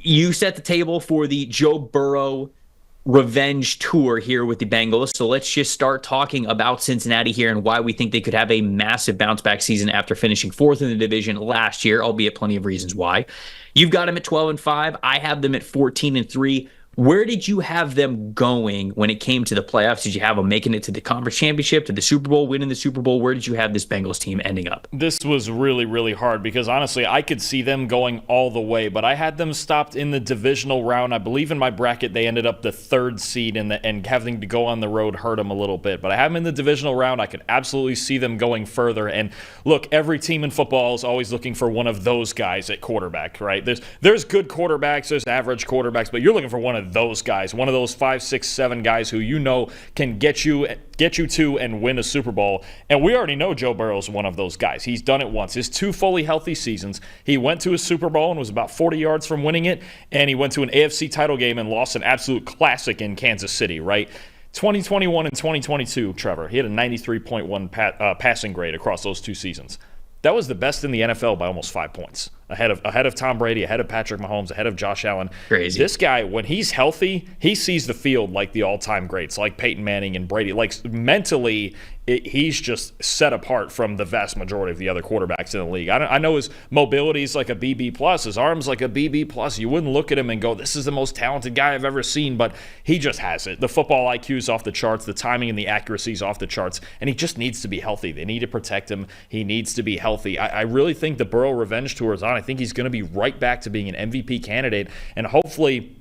you set the table for the Joe Burrow revenge tour here with the Bengals. So let's just start talking about Cincinnati here and why we think they could have a massive bounce back season after finishing fourth in the division last year, albeit plenty of reasons why. You've got them at 12-5. I have them at 14-3. Where did you have them going when it came to the playoffs? Did you have them making it to the conference championship, to the Super Bowl, winning the Super Bowl? Where did you have this Bengals team ending up? This was really, really hard because honestly, I could see them going all the way, but I had them stopped in the divisional round. I believe in my bracket they ended up the third seed and having to go on the road hurt them a little bit. But I have them in the divisional round. I could absolutely see them going further. And look, every team in football is always looking for one of those guys at quarterback, right? There's good quarterbacks, there's average quarterbacks, but you're looking for one of those guys, one of those 5, 6, 7 guys who you know can get you to and win a Super Bowl. And we already know Joe Burrow's one of those guys. He's done it once. His 2 fully healthy seasons, he went to a Super Bowl and was about 40 yards from winning it, and he went to an AFC title game and lost an absolute classic in Kansas City, right? 2021 and 2022, Trevor, he had a 93.1 passing grade across those 2 seasons. That was the best in the NFL by almost 5 points. Ahead of Tom Brady, ahead of Patrick Mahomes, ahead of Josh Allen. Crazy. This guy, when he's healthy, he sees the field like the all-time greats, like Peyton Manning and Brady. Like mentally, he's just set apart from the vast majority of the other quarterbacks in the league. I know his mobility is like a BB+, his arm's like a BB+. You wouldn't look at him and go, this is the most talented guy I've ever seen, but he just has it. The football IQ is off the charts, the timing and the accuracy is off the charts, and he just needs to be healthy. They need to protect him. He needs to be healthy. I really think the Burrow revenge tour is on. I think he's going to be right back to being an MVP candidate, and hopefully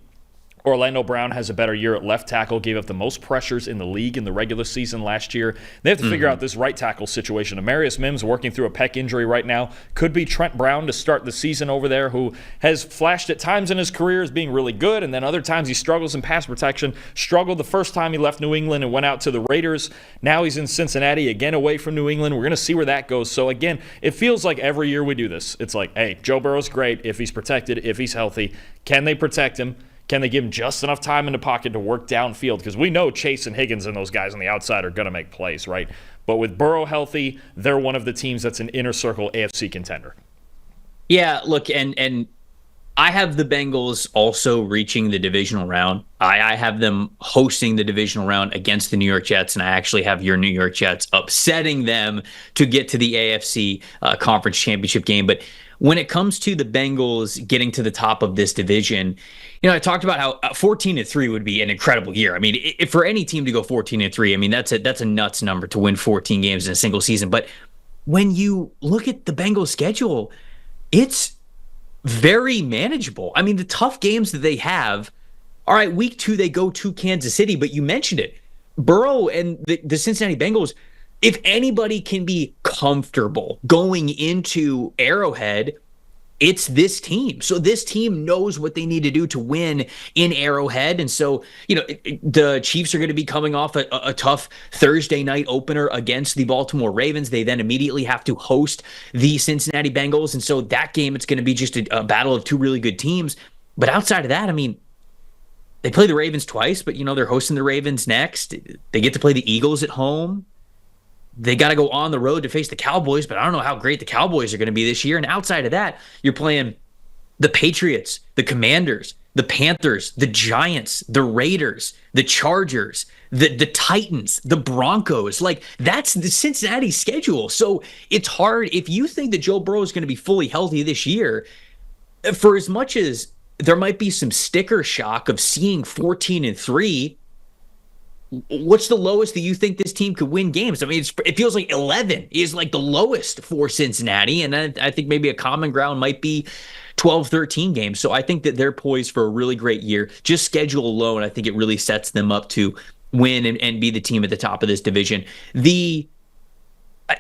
Orlando Brown has a better year at left tackle, gave up the most pressures in the league in the regular season last year. They have to figure out this right tackle situation. Amarius Mims working through a pec injury right now. Could be Trent Brown to start the season over there, who has flashed at times in his career as being really good, and then other times he struggles in pass protection. Struggled the first time he left New England and went out to the Raiders. Now he's in Cincinnati, again away from New England. We're going to see where that goes. So again, it feels like every year we do this. It's like, hey, Joe Burrow's great if he's protected, if he's healthy. Can they protect him? Can they give him just enough time in the pocket to work downfield? Because we know Chase and Higgins and those guys on the outside are going to make plays, right? But with Burrow healthy, they're one of the teams that's an inner circle AFC contender. Yeah, look, and I have the Bengals also reaching the divisional round. I have them hosting the divisional round against the New York Jets, and I actually have your New York Jets upsetting them to get to the AFC conference championship game. But when it comes to the Bengals getting to the top of this division, you know, I talked about how 14-3 would be an incredible year. I mean, if for any team to go 14-3, I mean, that's a nuts number to win 14 games in a single season. But when you look at the Bengals schedule, it's very manageable. I mean, the tough games that they have, all right, week 2, they go to Kansas City, but you mentioned it. Burrow and the Cincinnati Bengals, if anybody can be comfortable going into Arrowhead, it's this team. So this team knows what they need to do to win in Arrowhead. And so, you know, the Chiefs are going to be coming off a tough Thursday night opener against the Baltimore Ravens. They then immediately have to host the Cincinnati Bengals. And so that game, it's going to be just a battle of 2 really good teams. But outside of that, I mean, they play the Ravens twice, but, you know, they're hosting the Ravens next. They get to play the Eagles at home. They got to go on the road to face the Cowboys, but I don't know how great the Cowboys are going to be this year. And outside of that, you're playing the Patriots, the Commanders, the Panthers, the Giants, the Raiders, the Chargers, the Titans, the Broncos. Like, that's the Cincinnati schedule. So it's hard. If you think that Joe Burrow is going to be fully healthy this year, for as much as there might be some sticker shock of seeing 14-3, what's the lowest that you think this team could win games? I mean, it feels like 11 is like the lowest for Cincinnati. And I think maybe a common ground might be 12, 13 games. So I think that they're poised for a really great year. Just schedule alone, I think it really sets them up to win and be the team at the top of this division. The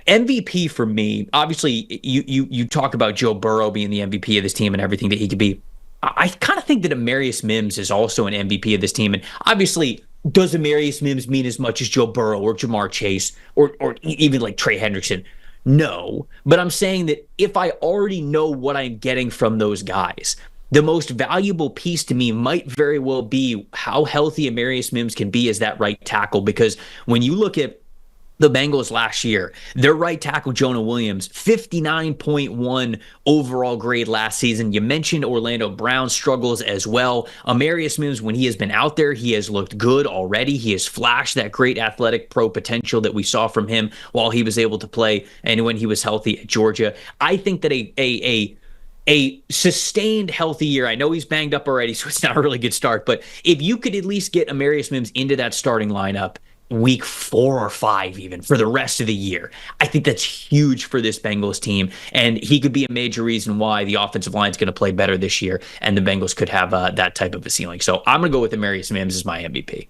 MVP for me, obviously, you talk about Joe Burrow being the MVP of this team and everything that he could be. I kind of think that Amarius Mims is also an MVP of this team. And obviously, does Amarius Mims mean as much as Joe Burrow or Jamar Chase or even like Trey Hendrickson? No. But I'm saying that if I already know what I'm getting from those guys, the most valuable piece to me might very well be how healthy Amarius Mims can be as that right tackle. Because when you look at the Bengals last year. Their right tackle, Jonah Williams, 59.1 overall grade last season. You mentioned Orlando Brown's struggles as well. Amarius Mims, when he has been out there, he has looked good already. He has flashed that great athletic pro potential that we saw from him while he was able to play and when he was healthy at Georgia. I think that a sustained healthy year. I know he's banged up already, so it's not a really good start. But if you could at least get Amarius Mims into that starting lineup week 4 or 5 even for the rest of the year, I think that's huge for this Bengals team. And he could be a major reason why the offensive line is going to play better this year and the Bengals could have that type of a ceiling. So I'm going to go with Amarius Mims as my MVP.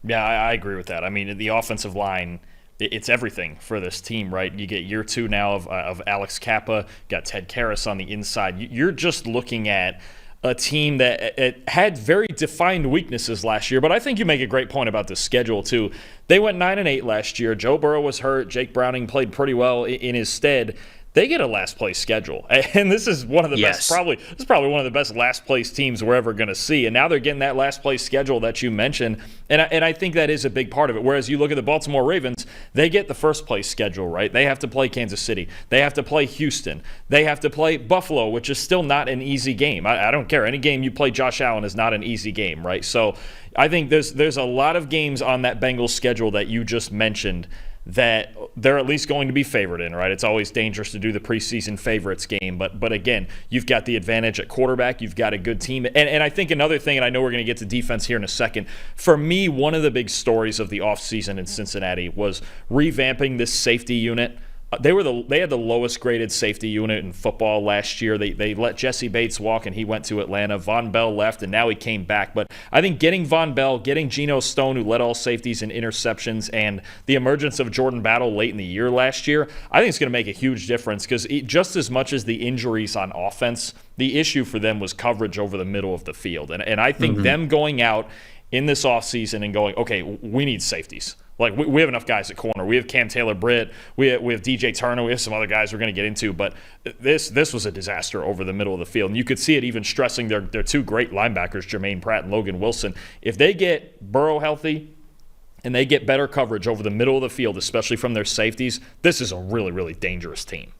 Yeah, I agree with that. I mean, the offensive line, it's everything for this team, right? You get year 2 now of Alex Kappa, got Ted Karras on the inside. You're just looking at a team that it had very defined weaknesses last year, but I think you make a great point about the schedule too. They went 9-8 last year. Joe Burrow was hurt. Jake Browning played pretty well in his stead. They get a last place schedule, and this is one of the best. This is probably one of the best last place teams we're ever going to see. And now they're getting that last place schedule that you mentioned, and I think that is a big part of it. Whereas you look at the Baltimore Ravens, they get the first place schedule, right? They have to play Kansas City, they have to play Houston, they have to play Buffalo, which is still not an easy game. I don't care. Any game you play Josh Allen is not an easy game, right? So I think there's a lot of games on that Bengals schedule that you just mentioned that they're at least going to be favored in, right? It's always dangerous to do the preseason favorites game, but again, you've got the advantage at quarterback. You've got a good team. And I think another thing, and I know we're going to get to defense here in a second, for me, one of the big stories of the offseason in Cincinnati was revamping this safety unit. They had the lowest graded safety unit in football last year. They let Jesse Bates walk, and he went to Atlanta. Von Bell left, and now he came back. But I think getting Von Bell, getting Geno Stone, who led all safeties in interceptions, and the emergence of Jordan Battle late in the year last year, I think it's going to make a huge difference because just as much as the injuries on offense, the issue for them was coverage over the middle of the field. And I think them going out in this offseason and going, okay, we need safeties. Like, we have enough guys at corner. We have Cam Taylor-Britt. We have DJ Turner. We have some other guys we're going to get into. But this was a disaster over the middle of the field. And you could see it even stressing their 2 great linebackers, Jermaine Pratt and Logan Wilson. If they get Burrow healthy and they get better coverage over the middle of the field, especially from their safeties, this is a really, really dangerous team.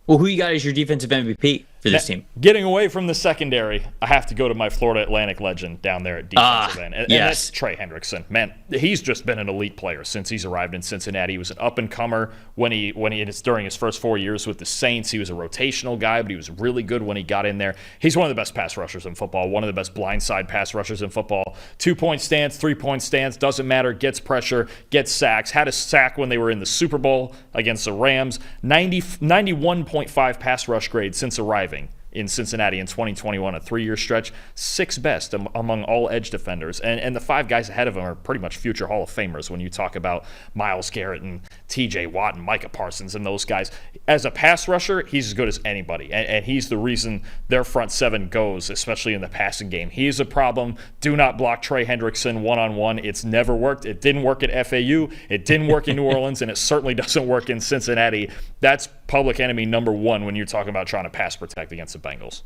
Well, who you got as your defensive MVP for this team? Getting away from the secondary, I have to go to my Florida Atlantic legend down there at defensive end. And that's Trey Hendrickson. Man, he's just been an elite player since he's arrived in Cincinnati. He was an up-and-comer during his first 4 years with the Saints. He was a rotational guy, but he was really good when he got in there. He's one of the best pass rushers in football, one of the best blindside pass rushers in football. 2-point stance, 3-point stance, doesn't matter, gets pressure, gets sacks. Had a sack when they were in the Super Bowl against the Rams. 91.5 pass rush grade since arriving in Cincinnati in 2021, a 3-year stretch, 6th best among all edge defenders. And the 5 guys ahead of him are pretty much future Hall of Famers when you talk about Myles Garrett and TJ Watt and Micah Parsons and those guys. As a pass rusher, he's as good as anybody. And he's the reason their front 7 goes, especially in the passing game. He is a problem. Do not block Trey Hendrickson one-on-one. It's never worked. It didn't work at FAU. It didn't work in New Orleans, and it certainly doesn't work in Cincinnati. That's public enemy number 1 when you're talking about trying to pass protect against the Bengals.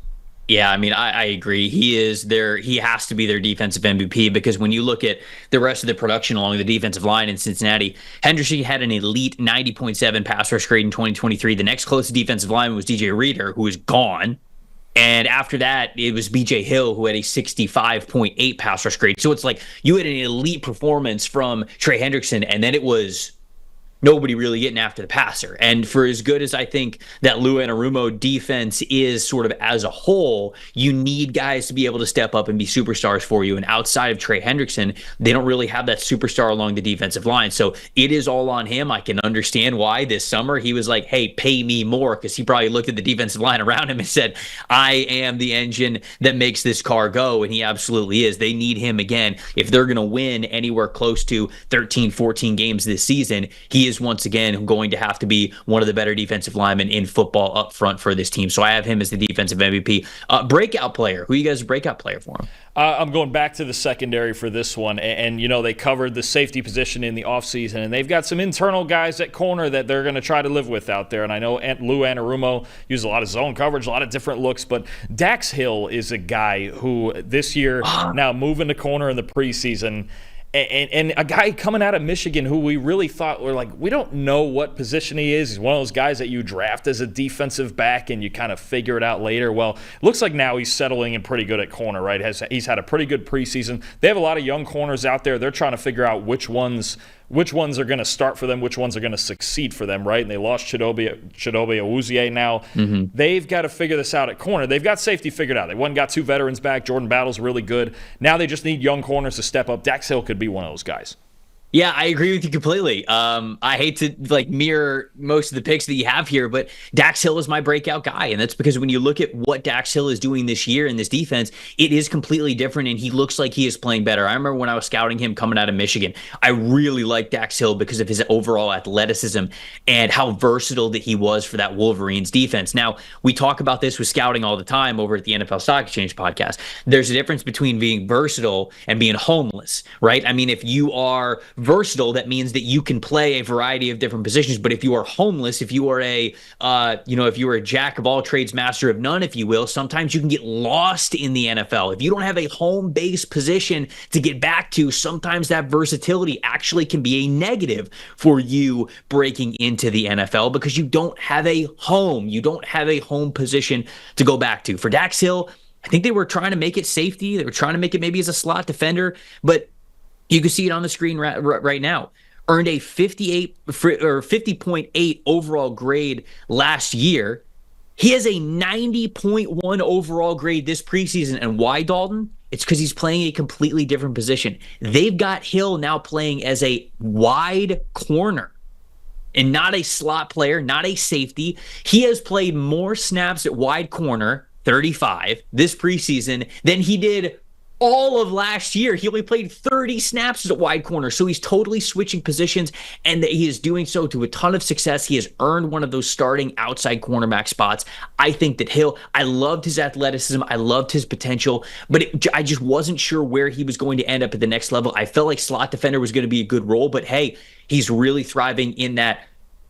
Yeah, I mean, I agree. He has to be their defensive MVP because when you look at the rest of the production along the defensive line in Cincinnati, Hendrickson had an elite 90.7 pass rush grade in 2023. The next closest defensive lineman was DJ Reader, who is gone. And after that, it was BJ Hill, who had a 65.8 pass rush grade. So it's like you had an elite performance from Trey Hendrickson, and then it was nobody really getting after the passer. And for as good as I think that Lou Anarumo defense is sort of as a whole, you need guys to be able to step up and be superstars for you. And outside of Trey Hendrickson, they don't really have that superstar along the defensive line. So it is all on him. I can understand why this summer he was like, hey, pay me more, because he probably looked at the defensive line around him and said, I am the engine that makes this car go. And he absolutely is. They need him again. If they're going to win anywhere close to 13, 14 games this season, he is once again going to have to be one of the better defensive linemen in football up front for this team. So I have him as the defensive MVP. Breakout player. Who you guys' breakout player for him? I'm going back to the secondary for this one. And you know, they covered the safety position in the offseason, and they've got some internal guys at corner that they're going to try to live with out there. And I know Lou Anarumo used a lot of zone coverage, a lot of different looks, but Dax Hill is a guy who this year now moving to corner in the preseason. And a guy coming out of Michigan who we really thought were like, we don't know what position he is. He's one of those guys that you draft as a defensive back and you kind of figure it out later. Well, it looks like now he's settling in pretty good at corner, right? He's had a pretty good preseason. They have a lot of young corners out there. They're trying to figure out which ones are going to start for them, which ones are going to succeed for them, right? And they lost Chidobe Awuzie now. They've got to figure this out at corner. They've got safety figured out. They went and got 2 veterans back. Jordan Battle's really good. Now they just need young corners to step up. Dax Hill could be one of those guys. Yeah, I agree with you completely. I hate to mirror most of the picks that you have here, but Dax Hill is my breakout guy. And that's because when you look at what Dax Hill is doing this year in this defense, it is completely different and he looks like he is playing better. I remember when I was scouting him coming out of Michigan, I really liked Dax Hill because of his overall athleticism and how versatile that he was for that Wolverines defense. Now, we talk about this with scouting all the time over at the NFL Stock Exchange podcast. There's a difference between being versatile and being homeless, right? I mean, if you are versatile, that means that you can play a variety of different positions. But if you are homeless, if you are if you are a jack of all trades, master of none, if you will, sometimes you can get lost in the NFL. If you don't have a home base position to get back to, sometimes that versatility actually can be a negative for you breaking into the NFL because you don't have a home. You don't have a home position to go back to. For Dax Hill, I think they were trying to make it safety. They were trying to make it maybe as a slot defender, but you can see it on the screen right now. Earned a 50.8 overall grade last year. He has a 90.1 overall grade this preseason. And why, Dalton? It's because he's playing a completely different position. They've got Hill now playing as a wide corner and not a slot player, not a safety. He has played more snaps at wide corner, 35, this preseason than he did all of last year. He only played 30 snaps as a wide corner. So he's totally switching positions, and he is doing so to a ton of success. He has earned one of those starting outside cornerback spots. I think that Hill, I loved his athleticism. I loved his potential, but I just wasn't sure where he was going to end up at the next level. I felt like slot defender was going to be a good role, but hey, he's really thriving in that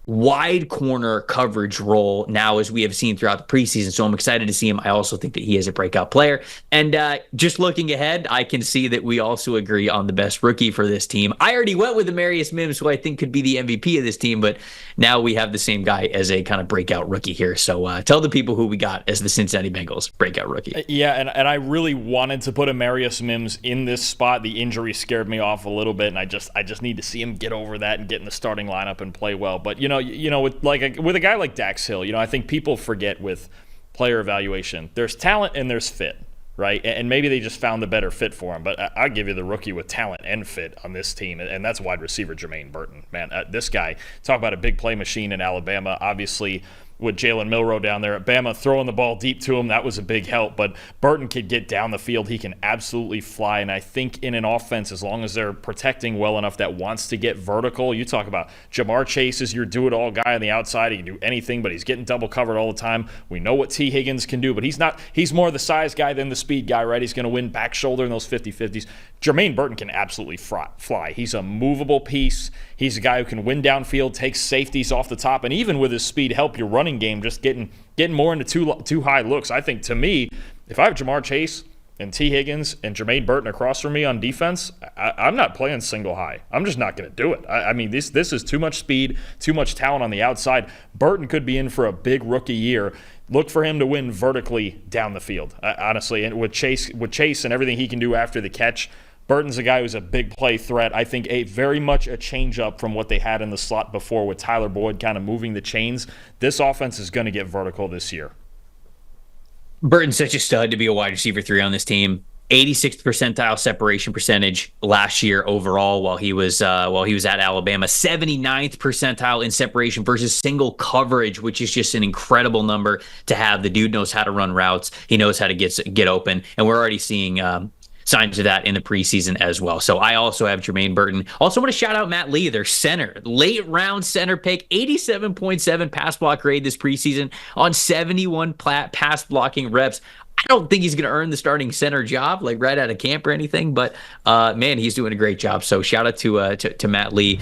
wide corner coverage role now, as we have seen throughout the preseason. So I'm excited to see him. I also think that he is a breakout player. And just looking ahead, I can see that we also agree on the best rookie for this team. I already went with Amarius Mims, who I think could be the MVP of this team, but now we have the same guy as a kind of breakout rookie here. So tell the people who we got as the Cincinnati Bengals breakout rookie. Yeah, and I really wanted to put Amarius Mims in this spot. The injury scared me off a little bit, and I just need to see him get over that and get in the starting lineup and play well. But with a guy like Dax Hill, I think people forget with player evaluation, there's talent and there's fit, right? And maybe they just found the better fit for him. But I'll give you the rookie with talent and fit on this team, and that's wide receiver Jermaine Burton. Man, this guy, talk about a big play machine in Alabama. Obviously, with Jalen Milroe down there at Bama throwing the ball deep to him, that was a big help. But Burton could get down the field. He can absolutely fly. And I think in an offense, as long as they're protecting well enough that wants to get vertical, you talk about Jamar Chase is your do-it-all guy on the outside. He can do anything, but he's getting double covered all the time. We know what T. Higgins can do, but he's not. He's more the size guy than the speed guy, right? He's going to win back shoulder in those 50-50s. Jermaine Burton can absolutely fly. He's a movable piece. He's a guy who can win downfield, take safeties off the top, and even with his speed, help your running game, just getting more into too high looks. I think, to me, if I have Jamar Chase and T. Higgins and Jermaine Burton across from me on defense, I'm not playing single high. I'm just not going to do it. I mean, this is too much speed, too much talent on the outside. Burton could be in for a big rookie year. Look for him to win vertically down the field, honestly. And with Chase and everything he can do after the catch, Burton's a guy who's a big play threat. I think very much a change up from what they had in the slot before with Tyler Boyd kind of moving the chains. This offense is going to get vertical this year. Burton's such a stud to be a wide receiver 3 on this team. 86th percentile separation percentage last year overall while he was at Alabama. 79th percentile in separation versus single coverage, which is just an incredible number to have. The dude knows how to run routes. He knows how to get open, and we're already seeing signs of that in the preseason as well. So I also have Jermaine Burton. Also want to shout out Matt Lee, their center. Late round center pick, 87.7 pass block grade this preseason on 71 pass blocking reps. I don't think he's going to earn the starting center job like right out of camp or anything, but man, he's doing a great job. So shout out to Matt Lee.